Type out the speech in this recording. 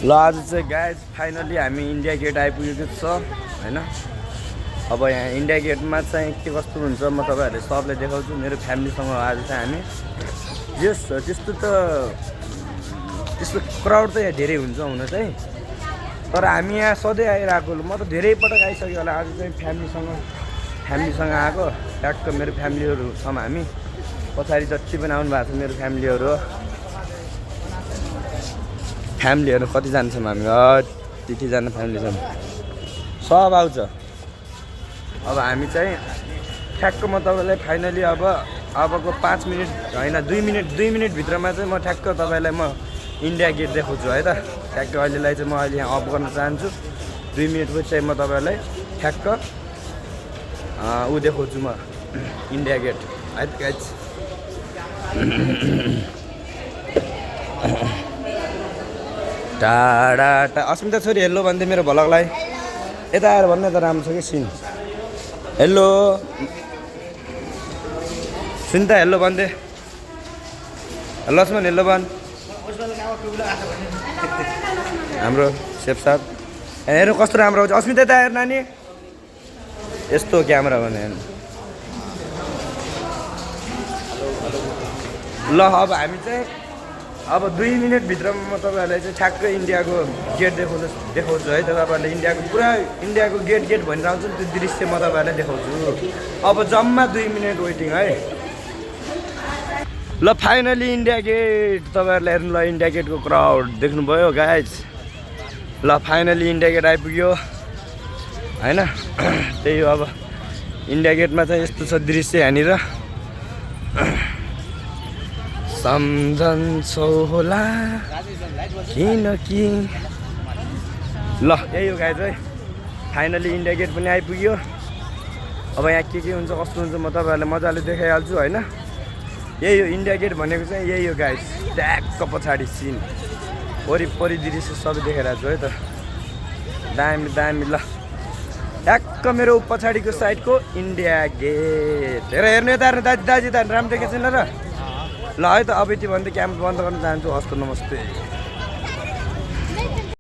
ल आज चाहिँ गाइज फाइनली हामी इन्डिया गेट आइपुगेको छ हैन। अब यहाँ इन्डिया गेटमा चाहिँ के कस्तो हुन्छ म तपाईहरुले सबले देखाउँछु। मेरो फ्यामिलीसँग आज चाहिँ हामी त्यस्तो क्राउड त यहाँ धेरै हुन्छ हुन चाहिँ, तर हामी यहाँ सधैँ आइरहेको। म त धेरै पटक आइसक्यो होला। आज चाहिँ फ्यामिलीसँग आएको। ट्याक्क मेरो फ्यामिलीहरू छौँ हामी। पछाडि जति पनि आउनु भएको छ मेरो फ्यामिलीहरू कतिजना छौँ हामी? 30जना फ्यामिली छौँ। सब आउँछ। अब हामी चाहिँ ठ्याक्क म तपाईँलाई फाइनली अबको 5 मिनट होइन 2 मिनट भित्रमा चाहिँ म ठ्याक्क तपाईँलाई म इन्डिया गेट देखाउँछु है त। ठ्याक्क अहिलेलाई चाहिँ म अहिले यहाँ अफ गर्न चाहन्छु। 2 मिनटपछि चाहिँ म तपाईँलाई ठ्याक्क ऊ देखाउँछु म इन्डिया गेट है त गाइज। टाढा अस्मिता छोरी हेलो भन्दै मेरो भलकलाई यता आएर भन्ने त राम्रो छ कि सिन। हेलो सुन्ता हेलो भन्दै। लक्ष्मण हेलो भन्। हाम्रो सेफ साहब हेर्नु कस्तो राम्रो आउँछ। अस्मिता यता हेर नानी, यस्तो क्यामेरा भने ल। अब हामी चाहिँ अब 2 मिनटभित्रमा म तपाईँहरूलाई चाहिँ ठ्याक्क इन्डियाको गेट देखाउँछु है त। तपाईँहरूले इन्डियाको गेट भनेर आउँछ नि, त्यो दृश्य म तपाईँहरूलाई देखाउँछु। अब जम्मा 2 मिनट वेटिङ है। ल फाइनली इन्डिया गेट तपाईँहरूले हेर्नु। ल इन्डिया गेटको क्राउड देख्नुभयो गाइज। ल फाइनली इन्डिया गेट आइपुग्यो होइन। त्यही हो अब इन्डिया गेटमा चाहिँ यस्तो छ दृश्य यहाँनिर। सम्झन्छौ होला किनकि ल यही हो गाइज है। फाइनली इन्डिया गेट पनि आइपुग्यो। अब यहाँ के हुन्छ कस्तो हुन्छ म तपाईँहरूलाई मजाले देखाइहाल्छु होइन। यही हो इन्डिया गेट भनेको चाहिँ यही हो गाइज। ट्याक्क पछाडि सिन वरिपरि दृश्य सबै देखाइरहेको छु है त। दामी दामी। ल ट्याक्क मेरो पछाडिको साइडको इन्डिया गेट हेर्नु यता हेर्नु दाजु त राम्रो देखेको छैन र। ल है त अब यति भन्दै क्यामेरा बन्द गर्न चाहन्छु। हस्त नमस्ते।